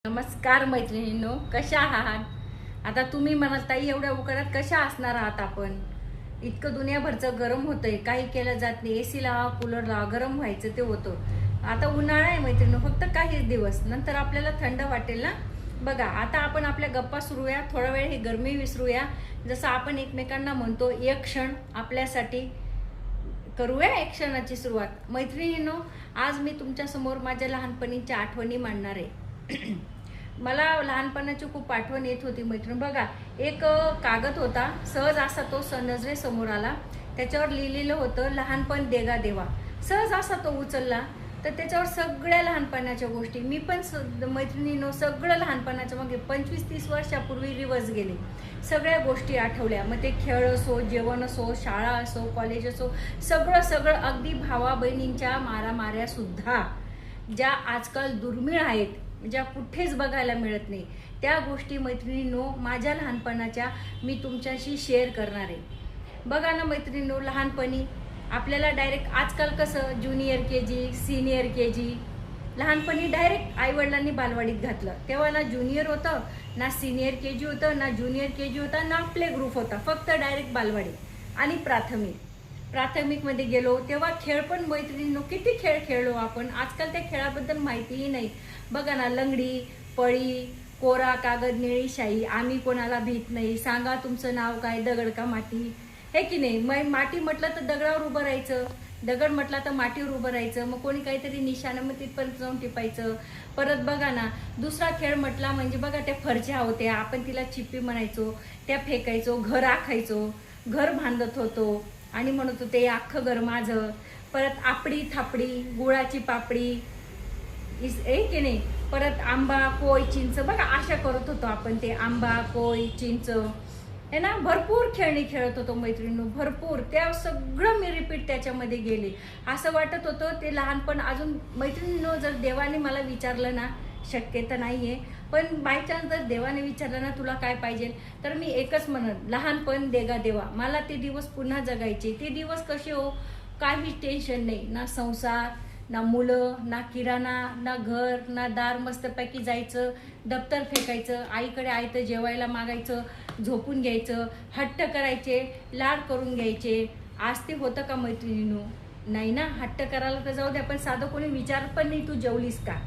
नमस्कार मैत्रिणींनो, कशा आहात? आता तुम्ही म्हणाल ताई एवढ्या उकाड्यात कशा असणार आहात आपण? इतकं दुनियाभरचं गरम होतंय, काही केलं जात नाही. एसी लावा, कूलर लावा, गरम व्हायचं ते होतं. आता उन्हाळा आहे मैत्रिणींनो, फक्त काही दिवस नंतर आपल्याला थंड वाटेल ना. बघा आता आपण आपल्या गप्पा सुरूया, थोडा वेळ ही गरमी विसरूया. जसं आपण एकमेकांना म्हणतो एक क्षण आपल्यासाठी करूया एक क्षणाची सुरुवात. मैत्रिणींनो, आज मी तुमच्या समोर माझ्या लहानपणीच्या आठवणी मांडणार आहे. मला लहानपणाची खूप आठवण येत होती मैत्रीण. बघा एक कागद होता, सहज असा तो नजरेसमोर आला. त्याच्यावर लिहिलेलं होतं लहानपण देगा देवा. सहज असा तो उचलला तर त्याच्यावर सगळ्या लहानपणाच्या गोष्टी, मी पण मैत्रिणींनो सगळं लहानपणाच्या मागे 25-30 वर्षापूर्वी रिवर्स गेले. सगळ्या गोष्टी आठवल्या. मग ते खेळ असो, जेवण असो, शाळा असो, कॉलेज असो, सगळं अगदी भावा बहिणींच्या मारामाऱ्या सुद्धा ज्या आजकाल दुर्मिळ आहेत, ज्या कुठेच बघायला मिळत नाही, त्या गोष्टी मैत्रिणींनो माझ्या लहानपणाच्या मी तुमच्याशी शेअर करणार आहे. बघा ना मैत्रिणींनो, लहानपणी आपल्याला डायरेक्ट आजकाल कसं ज्युनियर KG, सिनियर KG, लहानपणी डायरेक्ट आईवडिलांनी बालवाडीत घातलं. तेव्हा ना ज्युनियर होतं, ना सिनियर KG होतं, ना ज्युनियर KG होता, ना प्ले ग्रुप होता. फक्त डायरेक्ट बालवाडी आणि प्राथमिकमध्ये गेलो तेव्हा खेळ पण मैत्रिणींनो किती खेळ खेळलो आपण. आजकाल त्या खेळाबद्दल माहितीही नाही. बघा ना, लंगडी, पळी, कोरा कागद, निळी शाई, आम्ही कोणाला भीत नाही, सांगा तुमचं नाव काय, दगड का माती, हे की नाही. माती म्हटलं तर दगडावर उभं राहायचं, दगड म्हटला तर मातीवर उभं राहायचं. मग कोणी काहीतरी निशाणं, मग तिथपर्यंत जाऊन टिपायचं. परत बघा ना, दुसरा खेळ म्हटला म्हणजे बघा त्या फरच्या होत्या, आपण तिला चिप्पी म्हणायचो, त्या फेकायचो, घर आखायचो, घर बांधत होतो आणि म्हणत होते अख्खं घर माझं. परत आपडी थापडी, गुळाची पापडी, की नाही. परत आंबा, कोय, चिंच, बघा अशा करत होतो आपण. ते आंबा, कोय, चिंच हे ना, भरपूर खेळणी खेळत होतो मैत्रिणींनो, भरपूर. त्या सगळं मी रिपीट त्याच्यामध्ये गेले. असं वाटत होतं ते लहानपण अजून. मैत्रिणींनो, जर देवाने मला विचारलं ना, शक्य तर नाही आहे, पण बाय चान्स जर देवाने विचारलं ना तुला काय पाहिजे, तर मी एकच म्हणत, लहानपण देगा देवा. मला ते दिवस पुन्हा जगायचे. ते दिवस कसे हो, काही टेन्शन नाही, ना संसार, ना मुलं, ना किराणा, ना घर, ना दार. मस्तपैकी जायचं, दप्तर फेकायचं, आईकडे आयतं जेवायला मागायचं, झोपून घ्यायचं, हट्ट करायचे, लाड करून घ्यायचे. आज ते होतं का मैत्रिणींनो? नाही ना. हट्ट करायला तर जाऊ द्या, पण साधं कोणी विचार पण नाही तू जेवलीस का.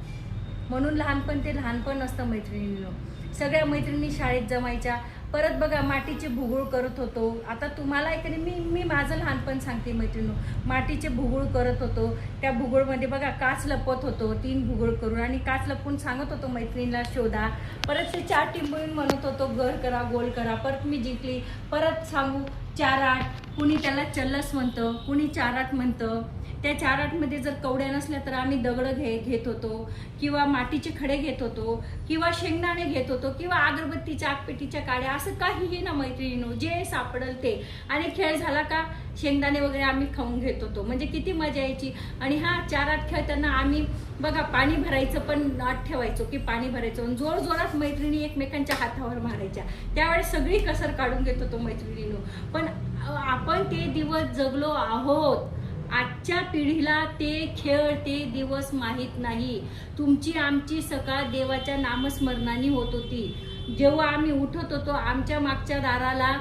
म्हणून लहानपण ते लहानपण असतं मैत्रिणींनो. सगळ्या मैत्रिणी शाळेत जमायच्या. परत बघा मातीचे भुगुळ करत होतो. आता तुम्हाला ऐकणे, मी माझं लहानपण सांगते मैत्रिणींनो. मातीचे भुगुळ करत होतो. त्या भुगुळमध्ये बघा काच लपवत होतो, 3 भुगुळ करून, आणि काच लपवून सांगत होतो मैत्रिणीला शोधा. परत ते 4 टिंबळून म्हणत होतो घर करा, गोल करा. परत मी जिंकली. परत सांगू 4-8, कुणी त्याला चल्लस म्हणतं, कुणी 4-8 म्हणतं. त्या 4-8 मध्ये जर कवड्या नसल्या तर आम्ही दगड घेत होतो, किंवा मातीचे खडे घेत होतो, किंवा शेंगदाणे घेत होतो, किंवा अगरबत्तीच्या आगपेटीच्या काड्या, असं काहीही ना मैत्रिणींनो, जे सापडल ते. आणि खेळ झाला का शेंगदाणे वगैरे आम्ही खाऊन घेत होतो. म्हणजे किती मजा यायची. आणि हा 4-8 खेळताना आम्ही बघा पाणी भरायचं पण आत ठेवायचो, की पाणी भरायचं, आणि जोर जोरात मैत्रिणी एकमेकांच्या हातावर मारायच्या. त्यावेळेस सगळी कसर काढून घेत होतो मैत्रिणींनो. पण आपण ते दिवस जगलो आहोत. आजच्या पिढीला ते खेळ, ते दिवस माहीत नाही. तुमची आमची सकाळ देवाच्या नामस्मरणाने होत होती. जेव्हा आम्ही उठत होतो, आमच्या मागच्या दाराला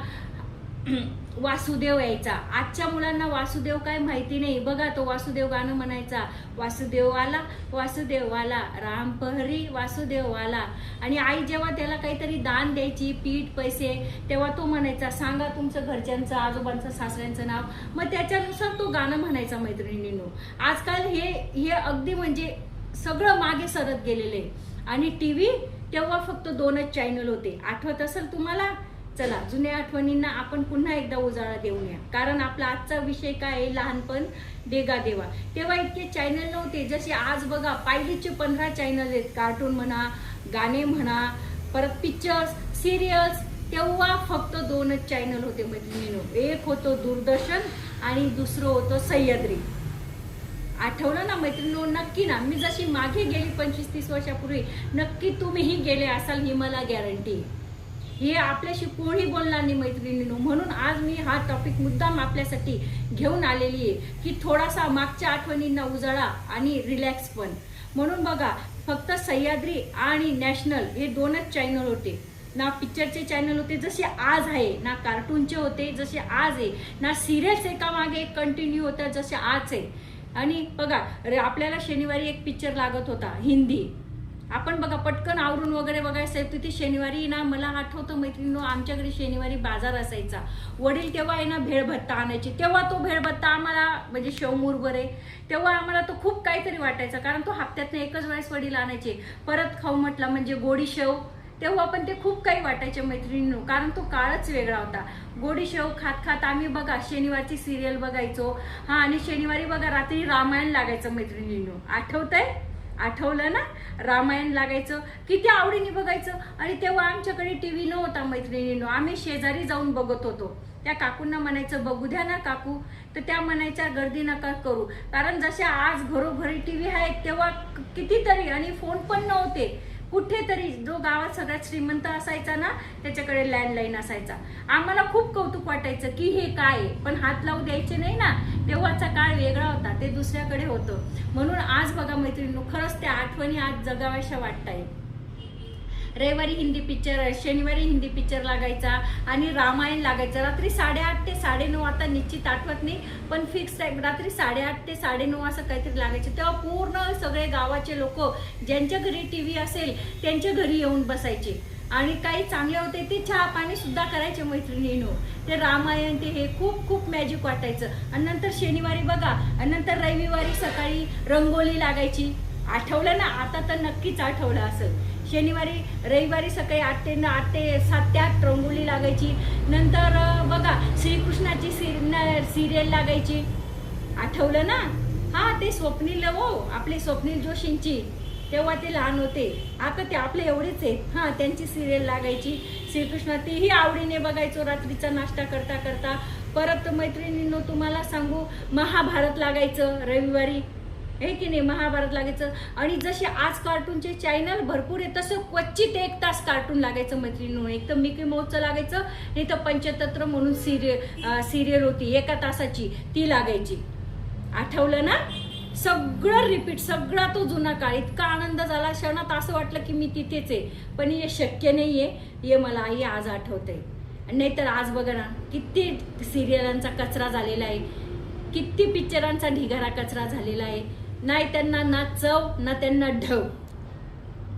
वासुदेव यायचा. आजच्या मुलांना वासुदेव काय माहिती नाही. बघा तो वासुदेव गाणं म्हणायचा, वासुदेव आला, वासुदेव आला, राम पहरी वासुदेव आला. आणि आई जेव्हा त्याला काहीतरी दान द्यायची, पीठ, पैसे, तेव्हा तो म्हणायचा सांगा तुमचं घरच्यांचं, आजोबांचं, सासऱ्यांचं नाव. मग त्याच्यानुसार तो गाणं म्हणायचा मैत्रिणींनो. आजकाल हे अगदी म्हणजे सगळं मागे सरत गेलेले. आणि TV तेव्हा फक्त 2च चॅनल होते. आठवत असेल तुम्हाला? चला, जुन्या आठवणींना आपण पुन्हा एकदा उजाळा देऊया. कारण आपला आजचा विषय काय आहे, लहानपण देगा देवा. तेव्हा इतके चॅनल नव्हते जसे आज. बघा पाहिलेचे 15 चॅनल आहेत. कार्टून म्हणा, गाणे म्हणा, परत पिक्चर्स, सिरियल्स. तेव्हा फक्त 2च चॅनल होते मैत्रिणींनो. एक होतं दूरदर्शन आणि दुसरं होतं सह्याद्री. आठवलं ना मैत्रिणींनो? नक्की ना. मी जशी मागे गेली 25-30 वर्षापूर्वी, नक्की तुम्हीही गेले असाल, ही मला गॅरंटी. हे आपल्याशी कोणी बोलणार नाही मैत्रिणींनो. म्हणून आज मी हा टॉपिक मुद्दाम आपल्यासाठी घेऊन आलेली आहे, की थोडासा मागच्या आठवणींना उजाळा आणि रिलॅक्स पण. म्हणून बघा फक्त सह्याद्री आणि नॅशनल हे दोनच चॅनल होते. ना पिक्चरचे चॅनल होते जसे आज आहे, ना कार्टूनचे होते जसे आज आहे, ना सिरियल्स एका मागे एक कंटिन्यू होत्या जसे आज आहे. आणि बघा आपल्याला शनिवारी एक पिक्चर लागत होता हिंदी, आपण बघा पटकन आवरून वगैरे बघायचं आहे. तिथे शनिवारी ना मला आठवतं मैत्रिणींनो, आमच्याकडे शनिवारी बाजार असायचा. वडील तेव्हा आहे ना भेळभत्ता आणायचे. तेव्हा तो भेळभत्ता आम्हाला म्हणजे शेवमुरभरे तेव्हा आम्हाला तो खूप काहीतरी वाटायचा, कारण तो हप्त्यातनं एकच वेळेस वडील आणायचे. परत खाऊ म्हटलं म्हणजे गोडी शेव, तेव्हा पण ते खूप काही वाटायचे मैत्रिणींनो, कारण तो काळच वेगळा होता. गोडी शेव खात खात आम्ही बघा शनिवारची सिरियल बघायचो. हा, आणि शनिवारी बघा रात्री रामायण लागायचं मैत्रिणींनो, आठवतंय? आठवलं ना? रामायण लागायचं, किती आवडीने बघायचं. आणि तेव्हा आमच्याकडे टीव्ही नव्हता मैत्रिणींनो, आम्ही शेजारी जाऊन बघत होतो. त्या काकूंना म्हणायचं बघू द्या ना काकू, तर त्या म्हणायच्या गर्दी नका करू, कारण जसे आज घरोघरी टीव्ही आहेत तेव्हा कितीतरी, आणि फोन पण नव्हते. कुठेतरी जो गावात सगळ्यात श्रीमंत असायचा ना त्याच्याकडे लँडलाईन असायचा. आम्हाला खूप कौतुक वाटायचं की हे काय, पण हात लावू द्यायचे नाही ना. तेव्हाचा काळ वेगळा होता, ते दुसऱ्याकडे होतं. म्हणून आज बघा मैत्रिणींनो, खरंच त्या आठवणी आज जगाव्याशा वाटताय. रविवारी हिंदी पिक्चर, शनिवारी हिंदी पिक्चर लागायचा आणि रामायण लागायचं रात्री 8:30 ते 9:30. आता निश्चित आठवत नाही, पण फिक्स टाईम रात्री 8:30 ते 9:30 असं काहीतरी लागायचं. तेव्हा पूर्ण सगळे गावाचे लोक ज्यांच्या घरी टीव्ही असेल त्यांच्या घरी येऊन बसायचे, आणि काही चांगले होते ते चहा पाणी सुद्धा करायचे मैत्रिणींनो. ते रामायण ते हे खूप खूप मॅजिक वाटायचं. आणि नंतर शनिवारी बघा, आणि नंतर रविवारी सकाळी रंगोली लागायची. आठवलं ना? आता तर नक्कीच आठवलं असेल. शनिवारी रविवारी सकाळी 8 ते 7 ते 8 रंगोली लागायची. नंतर बघा श्रीकृष्णाची सिरियल लागायची. आठवलं ना? हा, ते स्वप्नील हो, आपले स्वप्नील जोशींची, तेव्हा ते लहान होते, आता ते आपले एवढेच आहेत. हा, त्यांची सिरियल लागायची श्रीकृष्ण, तीही आवडीने बघायचो रात्रीचा नाश्ता करता करता. परत मैत्रिणींनो तुम्हाला सांगू, महाभारत लागायचं रविवारी, हे की नाही? महाभारत लागायचं. आणि जसे आज कार्टूनचे चॅनल भरपूर आहे तसं क्वचित 1 तास कार्टून लागायचं मैत्रिणींनो. एक तर मिकी माऊसचं लागायचं, नाही तर पंचतंत्र म्हणून सिरियल होती 1 तासाची, ती लागायची. आठवलं ना? सगळं रिपीट, सगळा तो जुना काळ. इतका आनंद झाला क्षणात, असं वाटलं की मी तिथेच आहे, पण हे शक्य नाहीये. हे मला आई आज आठवतंय. नाहीतर आज बघा ना किती सिरियलांचा कचरा झालेला आहे, किती पिक्चरांचा ढिगारा कचरा झालेला आहे. नाही त्यांना ना चव ना त्यांना ढव.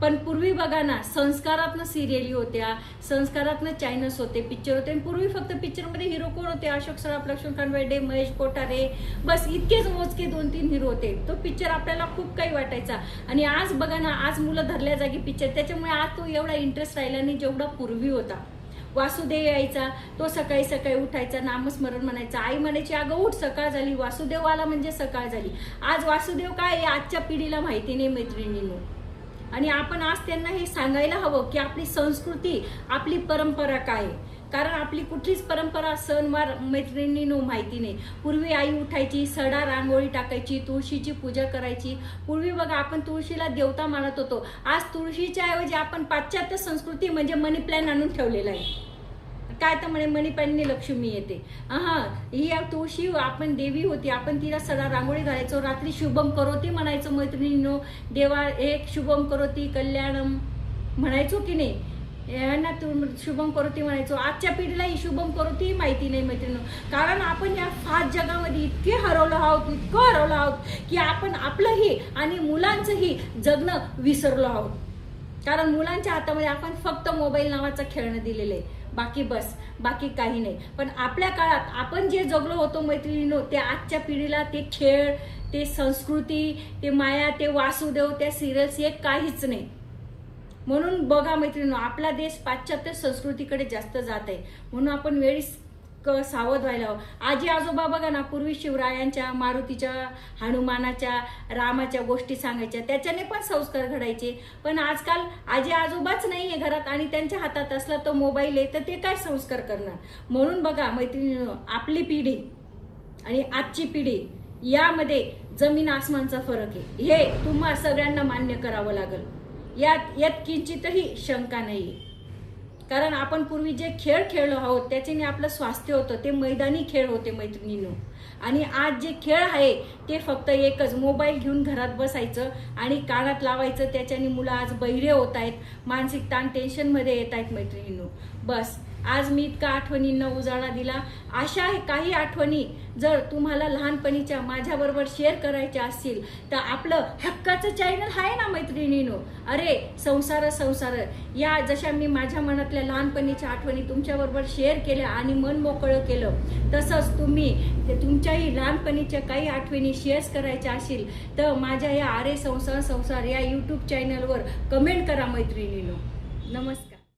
पण पूर्वी बघा ना संस्कारातनं सिरियली होत्या, संस्कारातनं चॅनल्स होते, पिक्चर होते. आणि पूर्वी फक्त पिक्चरमध्ये हिरो कोण होते? अशोक सराफ, लक्ष्मण बेर्डे, महेश कोठारे, बस इतकेच मोजके 2-3 हिरो होते. तो पिक्चर आपल्याला खूप काही वाटायचा. आणि आज बघा ना, आज मुलं धरल्या जागी पिक्चर, त्याच्यामुळे आज तो एवढा इंटरेस्ट राहिला नाही जेवढा पूर्वी होता. वासुदेव यायचा, तो सकाळी सकाळी उठायचा, नामस्मरण म्हणायचा. आई म्हणायची अगं उठ, सकाळ झाली. वासुदेव आला म्हणजे सकाळ झाली. आज वासुदेव काय आजच्या पिढीला माहिती नाही मैत्रिणींनो. आणि आपण आज त्यांना हे सांगायला हवं की आपली संस्कृती, आपली परंपरा काय आहे. कारण आपली कुठलीच परंपरा, सणवार मैत्रिणींनो माहिती नाही. पूर्वी आई उठायची, सडा रांगोळी टाकायची, तुळशीची पूजा करायची. पूर्वी बघा आपण तुळशीला देवता मानत होतो. आज तुळशीच्या ऐवजी आपण पाश्चात्य संस्कृती म्हणजे मनी प्लॅन आणून ठेवलेला आहे. काय तर म्हणे मनी प्लॅनने लक्ष्मी येते. हा, ही तुळशी आपण देवी होती, आपण तिला सडा रांगोळी घालायचो. रात्री शुभम करोती म्हणायचो मैत्रिणींनो. देवा एक शुभम करोती कल्याणम म्हणायचो की नाही? यांना शुभम करोती म्हणायचो. आजच्या पिढीला ही शुभम करोती माहिती नाही मैत्रिणी. कारण आपण या फास्ट जगामध्ये इतके हरवलो आहोत, इतकं हरवलो आहोत की आपण आपलंही आणि मुलांचंही जगणं विसरलो आहोत. कारण मुलांच्या हातामध्ये आपण फक्त मोबाईल नावाचं खेळणं दिलेलं आहे, बाकी काही नाही. पण आपल्या काळात आपण जे जगलो होतो मैत्रिणींनो, ते आजच्या पिढीला ते खेळ, ते संस्कृती, ते माया, ते वासुदेव, त्या सिरियल्स हे काहीच नाही. म्हणून बघा मैत्रिणींनो, आपला देश पाश्चात्य संस्कृतीकडे जास्त जात आहे. म्हणून आपण वेळी सावध व्हायला हवं. आजी आजोबा बघा ना, पूर्वी शिवरायांच्या, मारुतीच्या, हनुमानाच्या, रामाच्या गोष्टी सांगायच्या, त्याच्याने पण संस्कार घडायचे. पण आजकाल आजी आजोबाच नाहीये घरात आणि त्यांच्या हातात असला तो मोबाईल आहे, तर ते काय संस्कार करणार. म्हणून बघा मैत्रिणींनो, आपली पिढी आणि आजची पिढी यामध्ये जमीन आसमानचा फरक आहे. हे तुम्हा सगळ्यांना मान्य करावं लागेल. यात किंचितही शंका नाही. कारण आपण पूर्वी जे खेळ खेळलो आहोत त्याच्याने आपलं स्वास्थ्य होतं, ते मैदानी खेळ होते मैत्रिणींनो. आणि आज जे खेळ आहे ते फक्त एकच, मोबाईल घेऊन घरात बसायचं आणि कानात लावायचं. त्याच्याने मुलं आज बहिरे होत आहेत, मानसिक ताण टेन्शनमध्ये येत आहेत मैत्रिणींनो. बस आज मी इतका आठवणींना उजाळा दिला. अशा काही आठवणी जर तुम्हाला लहानपणीच्या माझ्याबरोबर शेअर करायच्या असतील तर आपलं हक्काचं चॅनल आहे ना मैत्रिणींनो, अरे संसार संसार, या जशा मी माझ्या मनातल्या लहानपणीच्या आठवणी तुमच्याबरोबर शेअर केल्या आणि मन मोकळं केलं, तसंच तुम्ही तुमच्याही लहानपणीच्या काही आठवणी शेअर करायच्या असतील तर माझ्या या अरे संसार संसार या यूट्यूब चॅनलवर कमेंट करा मैत्रिणींनो. नमस्कार.